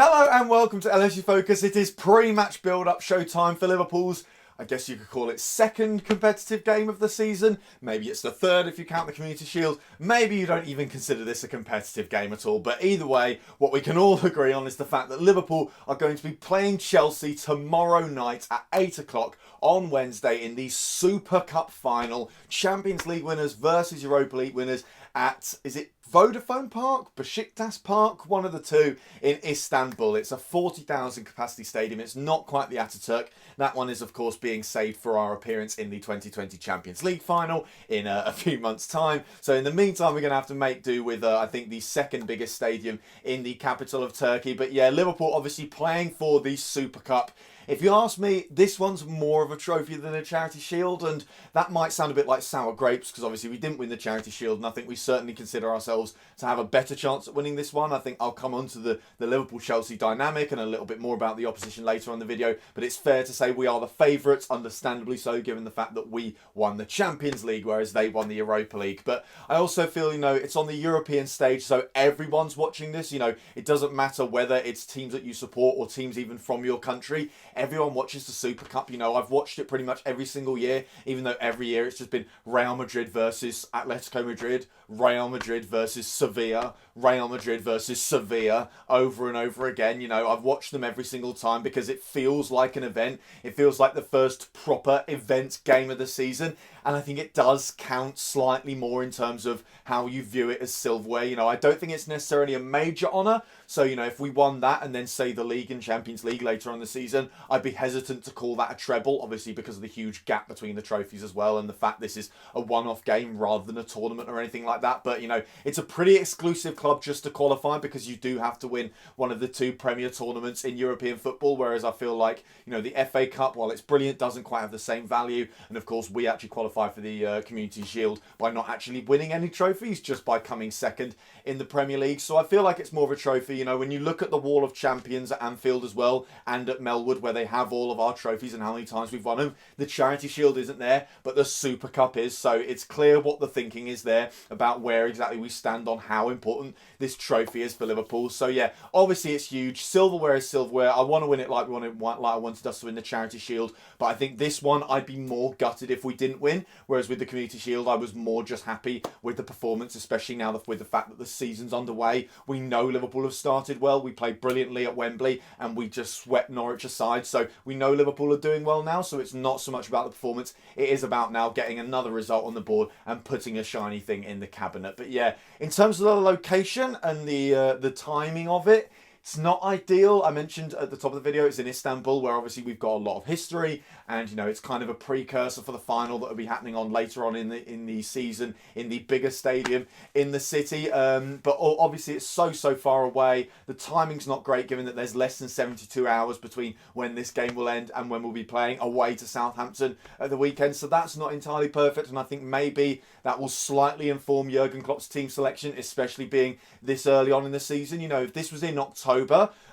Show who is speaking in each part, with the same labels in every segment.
Speaker 1: Hello and welcome to LIVCHE Focus. It is pre-match build-up showtime for Liverpool's, I guess you could call it, second competitive game of the season. Maybe it's the third if you count the Community Shield. Maybe you don't even consider this a competitive game at all. But either way, what we can all agree on is the fact that Liverpool are going to be playing Chelsea tomorrow night at 8 o'clock on Wednesday in the Super Cup final. Champions League winners versus Europa League winners at, is it Vodafone Park? Besiktas Park? One of the two in Istanbul. It's a 40,000 capacity stadium. It's not quite the Ataturk. That one is, of course, being saved for our appearance in the 2020 Champions League final in a few months' time. So in the meantime, we're going to have to make do with, I think, the second biggest stadium in the capital of Turkey. But yeah, Liverpool obviously playing for the Super Cup. If you ask me, this one's more of a trophy than a Charity Shield, and that might sound a bit like sour grapes because obviously we didn't win the Charity Shield, and I think we certainly consider ourselves to have a better chance at winning this one. I think I'll come on to the Liverpool-Chelsea dynamic and a little bit more about the opposition later on in the video, but it's fair to say we are the favourites, understandably so, given the fact that we won the Champions League, whereas they won the Europa League. But I also feel, it's on the European stage, so everyone's watching this. It doesn't matter whether it's teams that you support or teams even from your country. Everyone watches the Super Cup. I've watched it pretty much every single year, even though every year it's just been Real Madrid versus Atletico Madrid, Real Madrid versus Sevilla, Real Madrid versus Sevilla over and over again. I've watched them every single time because it feels like an event. It feels like the first proper event game of the season. And I think it does count slightly more in terms of how you view it as silverware. I don't think it's necessarily a major honour. So, if we won that and then say the League and Champions League later on in the season, I'd be hesitant to call that a treble, obviously because of the huge gap between the trophies as well and the fact this is a one-off game rather than a tournament or anything like that. But, it's a pretty exclusive club just to qualify because you do have to win one of the two premier tournaments in European football, whereas I feel like, the FA Cup, while it's brilliant, doesn't quite have the same value. And, of course, we actually qualify for the Community Shield by not actually winning any trophies, just by coming second in the Premier League. So I feel like it's more of a trophy. When you look at the Wall of Champions at Anfield as well and at Melwood, where they have all of our trophies and how many times we've won them, the Charity Shield isn't there, but the Super Cup is. So it's clear what the thinking is there about where exactly we stand on how important this trophy is for Liverpool. So yeah, obviously it's huge. Silverware is silverware. I want to win it like I wanted us to win the Charity Shield, but I think this one I'd be more gutted if we didn't win. Whereas with the Community Shield, I was more just happy with the performance, especially now with the fact that the season's underway. We know Liverpool have started well. We played brilliantly at Wembley and we just swept Norwich aside. So we know Liverpool are doing well now. So it's not so much about the performance. It is about now getting another result on the board and putting a shiny thing in the cabinet. But yeah, in terms of the location and the timing of it, it's not ideal. I mentioned at the top of the video, it's in Istanbul, where obviously we've got a lot of history, and it's kind of a precursor for the final that will be happening on later on in the season in the bigger stadium in the city. But obviously it's so far away. The timing's not great, given that there's less than 72 hours between when this game will end and when we'll be playing away to Southampton at the weekend. So that's not entirely perfect, and I think maybe that will slightly inform Jurgen Klopp's team selection, especially being this early on in the season. If this was in October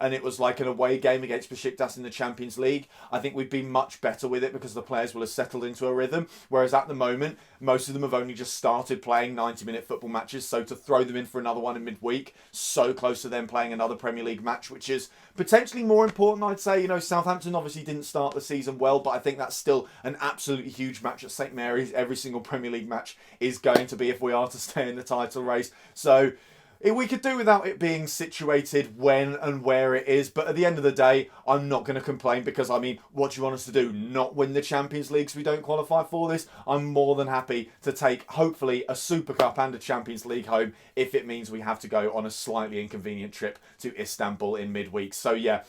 Speaker 1: and it was like an away game against Besiktas in the Champions League, I think we'd be much better with it because the players will have settled into a rhythm. Whereas at the moment, most of them have only just started playing 90-minute football matches. So to throw them in for another one in midweek, so close to them playing another Premier League match, which is potentially more important, I'd say. Southampton obviously didn't start the season well, but I think that's still an absolutely huge match at St Mary's. Every single Premier League match is going to be if we are to stay in the title race. So we could do without it being situated when and where it is, but at the end of the day, I'm not going to complain because, what do you want us to do? Not win the Champions League so we don't qualify for this? I'm more than happy to take, hopefully, a Super Cup and a Champions League home if it means we have to go on a slightly inconvenient trip to Istanbul in midweek. So yeah,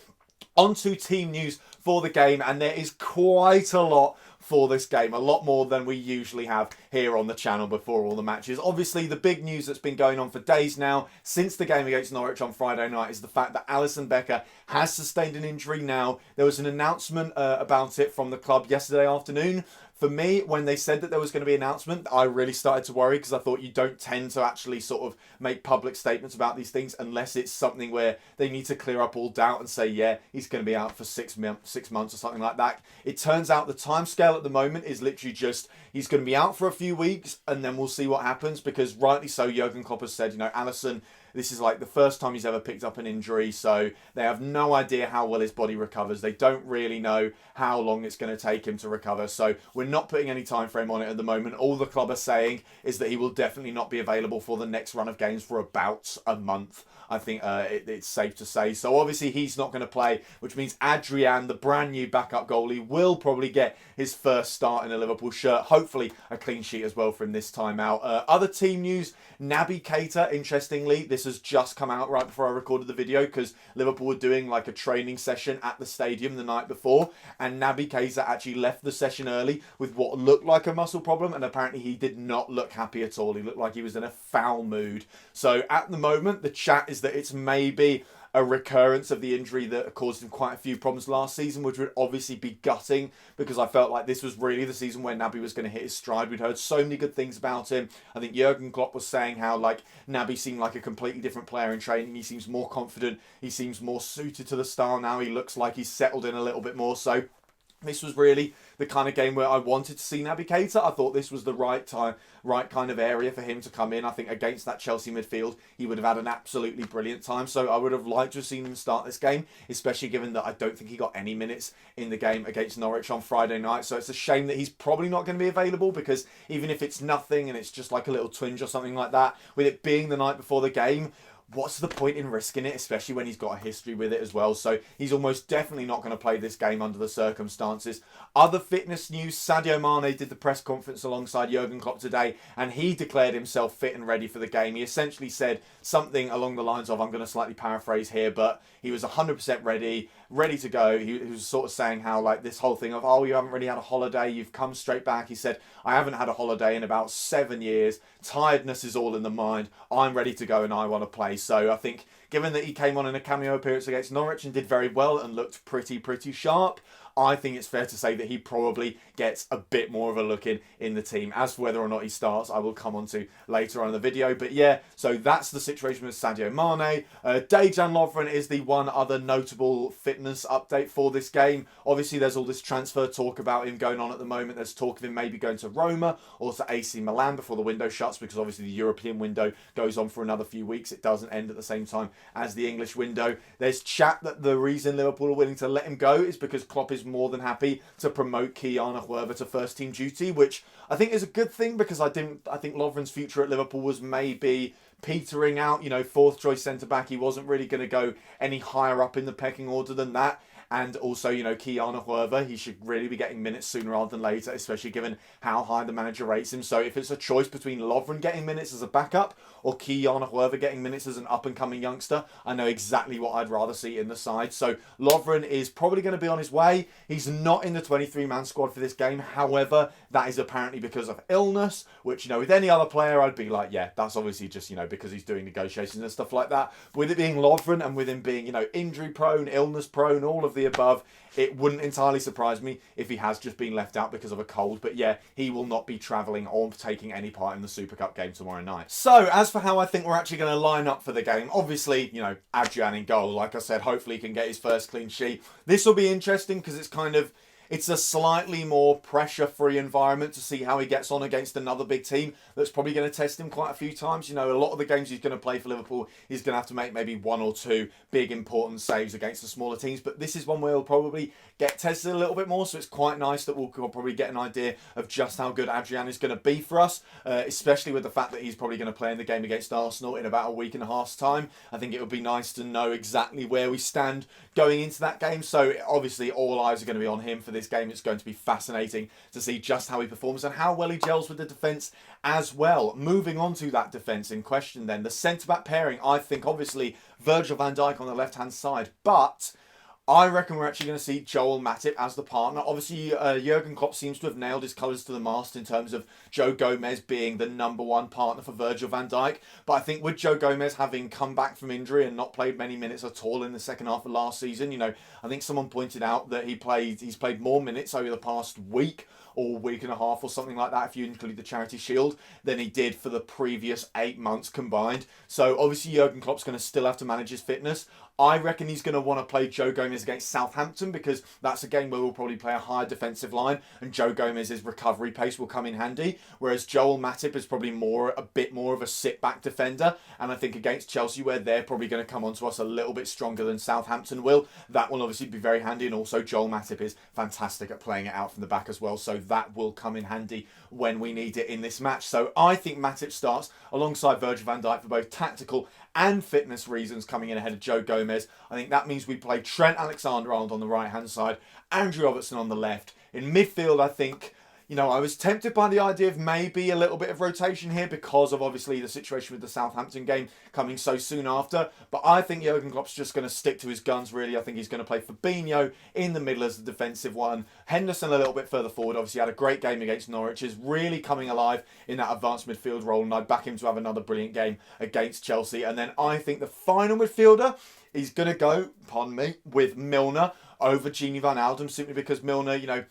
Speaker 1: on to team news for the game, and there is quite a lot for this game, a lot more than we usually have here on the channel before all the matches. Obviously, the big news that's been going on for days now since the game against Norwich on Friday night is the fact that Alisson has sustained an injury now. There was an announcement about it from the club yesterday afternoon. For me, when they said that there was going to be an announcement, I really started to worry because I thought you don't tend to actually sort of make public statements about these things unless it's something where they need to clear up all doubt and say, yeah, he's going to be out for 6 months or something like that. It turns out the timescale at the moment is literally just he's going to be out for a few weeks and then we'll see what happens, because rightly so, Jurgen Klopp has said, Alisson This is like the first time he's ever picked up an injury, so they have no idea how well his body recovers. They don't really know how long it's going to take him to recover, so we're not putting any time frame on it at the moment. All the club are saying is that he will definitely not be available for the next run of games for about a month. I think it's safe to say. So obviously he's not going to play, which means Adrian, the brand new backup goalie, will probably get his first start in a Liverpool shirt. Hopefully a clean sheet as well from this time out. Other team news, Naby Keita, interestingly, this has just come out right before I recorded the video because Liverpool were doing like a training session at the stadium the night before, and Naby Keita actually left the session early with what looked like a muscle problem, and apparently he did not look happy at all. He looked like he was in a foul mood. So at the moment, the chat is that it's maybe a recurrence of the injury that caused him quite a few problems last season, which would obviously be gutting because I felt like this was really the season where Naby was going to hit his stride. We'd heard so many good things about him. I think Jurgen Klopp was saying how like Naby seemed like a completely different player in training. He seems more confident. He seems more suited to the style now. He looks like he's settled in a little bit more. So this was really the kind of game where I wanted to see Naby Keita. I thought this was the right time, right kind of area for him to come in. I think against that Chelsea midfield, he would have had an absolutely brilliant time. So I would have liked to have seen him start this game, especially given that I don't think he got any minutes in the game against Norwich on Friday night. So it's a shame that he's probably not going to be available because even if it's nothing and it's just like a little twinge or something like that, with it being the night before the game, what's the point in risking it, especially when he's got a history with it as well? So he's almost definitely not going to play this game under the circumstances. Other fitness news, Sadio Mane did the press conference alongside Jurgen Klopp today, and he declared himself fit and ready for the game. He essentially said something along the lines of, I'm going to slightly paraphrase here, but he was 100% ready to go. He was sort of saying how like this whole thing of, oh, you haven't really had a holiday, you've come straight back. He said, I haven't had a holiday in about 7 years. Tiredness is all in the mind. I'm ready to go and I want to play. So I think given that he came on in a cameo appearance against Norwich and did very well and looked pretty sharp, I think it's fair to say that he probably gets a bit more of a look in the team. As for whether or not he starts, I will come on to later on in the video. But yeah, so that's the situation with Sadio Mane. Dejan Lovren is the one other notable fitness update for this game. Obviously, there's all this transfer talk about him going on at the moment. There's talk of him maybe going to Roma or to AC Milan before the window shuts, because obviously the European window goes on for another few weeks. It doesn't end at the same time as the English window. There's chat that the reason Liverpool are willing to let him go is because Klopp is more than happy to promote Kiana Huerva to first team duty, which I think is a good thing because I think Lovren's future at Liverpool was maybe petering out. You know, fourth choice centre back. He wasn't really going to go any higher up in the pecking order than that. And also, you know, Kiana Huerva, he should really be getting minutes sooner rather than later, especially given how high the manager rates him. So if it's a choice between Lovren getting minutes as a backup or Kiana Huerva getting minutes as an up-and-coming youngster, I know exactly what I'd rather see in the side. So Lovren is probably going to be on his way. He's not in the 23-man squad for this game. However, that is apparently because of illness, which, you know, with any other player, I'd be like, yeah, that's obviously just, you know, because he's doing negotiations and stuff like that. With it being Lovren and with him being, you know, injury-prone, illness-prone, all of the above, it wouldn't entirely surprise me if he has just been left out because of a cold. But yeah, he will not be travelling or taking any part in the Super Cup game tomorrow night. So as for how I think we're actually going to line up for the game, obviously, you know, Adrian in goal. Like I said, hopefully he can get his first clean sheet. This will be interesting because it's a slightly more pressure-free environment to see how he gets on against another big team that's probably going to test him quite a few times. You know, a lot of the games he's going to play for Liverpool, he's going to have to make maybe one or two big important saves against the smaller teams. But this is one where he'll probably get tested a little bit more. So it's quite nice that we'll probably get an idea of just how good Adrian is going to be for us, especially with the fact that he's probably going to play in the game against Arsenal in about a week and a half's time. I think it would be nice to know exactly where we stand going into that game. So obviously all eyes are going to be on him for this game. It's going to be fascinating to see just how he performs and how well he gels with the defence as well. Moving on to that defence in question then, the centre-back pairing, I think obviously Virgil van Dijk on the left-hand side, but I reckon we're actually going to see Joel Matip as the partner. Obviously, Jurgen Klopp seems to have nailed his colours to the mast in terms of Joe Gomez being the number one partner for Virgil van Dijk. But I think with Joe Gomez having come back from injury and not played many minutes at all in the second half of last season, you know, I think someone pointed out that he's played more minutes over the past week or week and a half or something like that, if you include the Charity Shield, than he did for the previous 8 months combined. So obviously Jurgen Klopp's going to still have to manage his fitness. I reckon he's going to want to play Joe Gomez against Southampton, because that's a game where we'll probably play a higher defensive line and Joe Gomez's recovery pace will come in handy. Whereas Joel Matip is probably a bit more of a sit-back defender. And I think against Chelsea, where they're probably going to come onto us a little bit stronger than Southampton will, that will obviously be very handy. And also Joel Matip is fantastic at playing it out from the back as well. So that will come in handy when we need it in this match. So I think Matip starts alongside Virgil van Dijk for both tactical and fitness reasons, coming in ahead of Joe Gomez. I think that means we play Trent Alexander-Arnold on the right-hand side, Andrew Robertson on the left. In midfield, I think, I was tempted by the idea of maybe a little bit of rotation here because of obviously the situation with the Southampton game coming so soon after. But I think Jurgen Klopp's just going to stick to his guns, really. I think he's going to play Fabinho in the middle as the defensive one. Henderson a little bit further forward. Obviously had a great game against Norwich. Is really coming alive in that advanced midfield role. And I'd back him to have another brilliant game against Chelsea. And then I think the final midfielder is going to go, pardon me, with Milner over Gini van Alden, simply because Milner,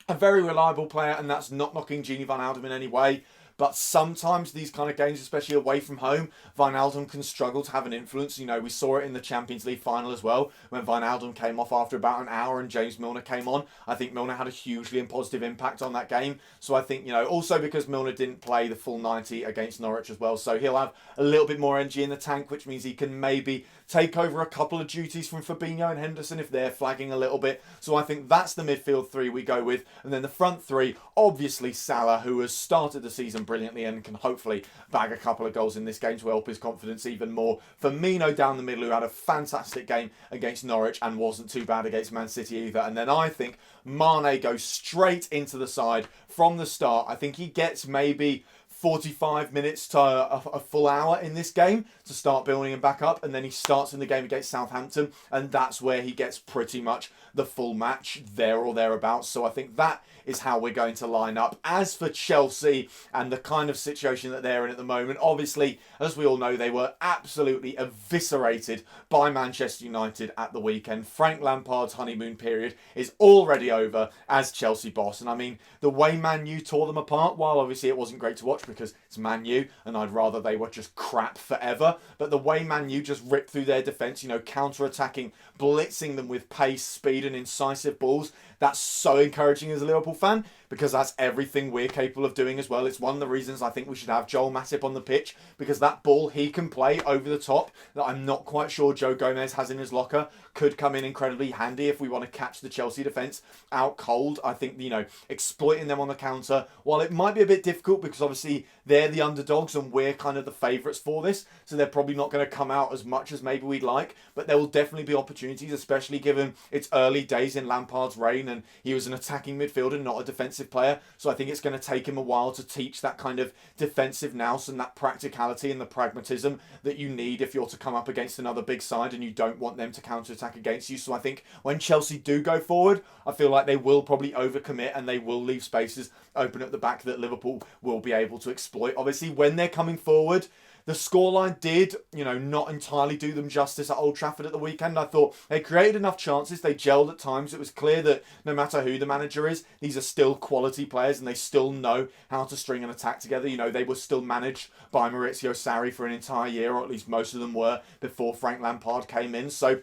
Speaker 1: a very reliable player, and that's not knocking Gini van Alden in any way. But sometimes these kind of games, especially away from home, Wijnaldum can struggle to have an influence. We saw it in the Champions League final as well, when Wijnaldum came off after about an hour and James Milner came on. I think Milner had a hugely positive impact on that game. So I think, also because Milner didn't play the full 90 against Norwich as well, so he'll have a little bit more energy in the tank, which means he can maybe take over a couple of duties from Fabinho and Henderson if they're flagging a little bit. So I think that's the midfield three we go with. And then the front three, obviously Salah, who has started the season brilliantly and can hopefully bag a couple of goals in this game to help his confidence even more. Firmino down the middle, who had a fantastic game against Norwich and wasn't too bad against Man City either. And then I think Mane goes straight into the side from the start. I think he gets maybe 45 minutes to a full hour in this game to start building him back up, and then he starts in the game against Southampton, and that's where he gets pretty much the full match, there or thereabouts. So I think that is how we're going to line up. As for Chelsea and the kind of situation that they're in at the moment, obviously, as we all know, they were absolutely eviscerated by Manchester United at the weekend. Frank Lampard's honeymoon period is already over as Chelsea boss. And I mean, the way Man U tore them apart, while obviously it wasn't great to watch because it's Man U and I'd rather they were just crap forever, but the way Man U just ripped through their defence, counter-attacking, blitzing them with pace, speed and incisive balls, that's so encouraging as a Liverpool fan, because that's everything we're capable of doing as well. It's one of the reasons I think we should have Joel Matip on the pitch, because that ball he can play over the top that I'm not quite sure Joe Gomez has in his locker could come in incredibly handy if we want to catch the Chelsea defence out cold. I think, exploiting them on the counter, while it might be a bit difficult because obviously they're the underdogs and we're kind of the favourites for this, so they're probably not going to come out as much as maybe we'd like, but there will definitely be opportunities, especially given it's early days in Lampard's reign and he was an attacking midfielder, not a defensive player. So I think it's going to take him a while to teach that kind of defensive nous and that practicality and the pragmatism that you need if you're to come up against another big side and you don't want them to counter-attack against you. So I think when Chelsea do go forward, I feel like they will probably overcommit and they will leave spaces open at the back that Liverpool will be able to exploit. Obviously, when they're coming forward, the scoreline did, not entirely do them justice at Old Trafford at the weekend. I thought they created enough chances. They gelled at times. It was clear that no matter who the manager is, these are still quality players and they still know how to string an attack together. They were still managed by Maurizio Sarri for an entire year, or at least most of them were, before Frank Lampard came in. So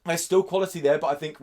Speaker 1: there's still quality there, but I think,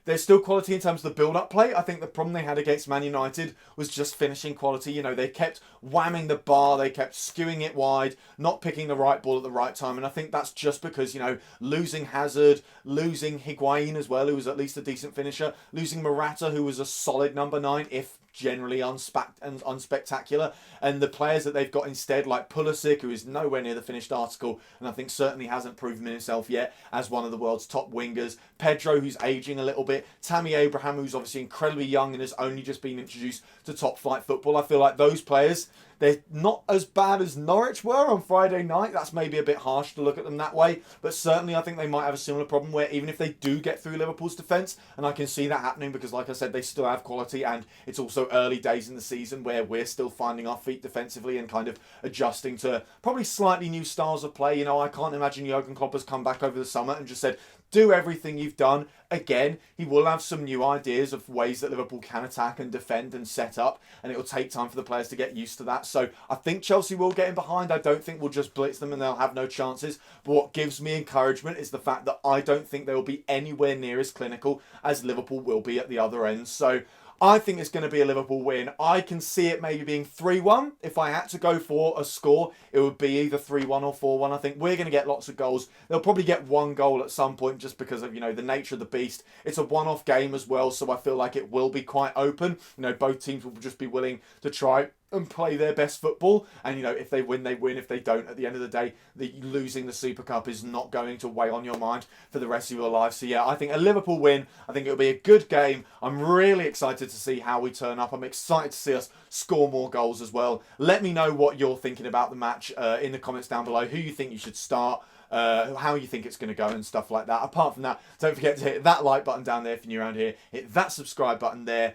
Speaker 1: there's still quality in terms of the build-up play. I think the problem they had against Man United was just finishing quality. They kept whamming the bar, they kept skewing it wide, not picking the right ball at the right time. And I think that's just because, losing Hazard, losing Higuain as well, who was at least a decent finisher, losing Morata, who was a solid number 9, if generally unspectacular, and the players that they've got instead, like Pulisic, who is nowhere near the finished article and I think certainly hasn't proven himself yet as one of the world's top wingers, Pedro, who's aging a little bit, Tammy Abraham, who's obviously incredibly young and has only just been introduced to top flight football. I feel like those players, they're not as bad as Norwich were on Friday night. That's maybe a bit harsh to look at them that way, but certainly I think they might have a similar problem where even if they do get through Liverpool's defence, and I can see that happening because like I said, they still have quality and it's also early days in the season where we're still finding our feet defensively and kind of adjusting to probably slightly new styles of play. I can't imagine Jurgen Klopp has come back over the summer and just said, do everything you've done. Again, he will have some new ideas of ways that Liverpool can attack and defend and set up, and it will take time for the players to get used to that. So I think Chelsea will get in behind. I don't think we'll just blitz them and they'll have no chances. But what gives me encouragement is the fact that I don't think they will be anywhere near as clinical as Liverpool will be at the other end. So I think it's going to be a Liverpool win. I can see it maybe being 3-1. If I had to go for a score, it would be either 3-1 or 4-1. I think we're going to get lots of goals. They'll probably get one goal at some point just because of, the nature of the beast. It's a one-off game as well, so I feel like it will be quite open. Both teams will just be willing to try and play their best football. And, if they win, they win. If they don't, at the end of the day, losing the Super Cup is not going to weigh on your mind for the rest of your life. So, yeah, I think a Liverpool win. I think it'll be a good game. I'm really excited to see how we turn up. I'm excited to see us score more goals as well. Let me know what you're thinking about the match in the comments down below. Who you think you should start. How you think it's going to go and stuff like that. Apart from that, don't forget to hit that like button down there if you're new around here. Hit that subscribe button there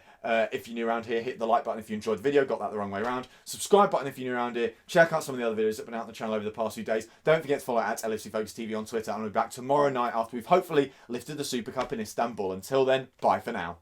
Speaker 1: if you're new around here. Hit the like button if you enjoyed the video. Got that the wrong way around. Subscribe button if you're new around here. Check out some of the other videos that have been out on the channel over the past few days. Don't forget to follow at LFC Focus TV on Twitter. And we'll be back tomorrow night after we've hopefully lifted the Super Cup in Istanbul. Until then, bye for now.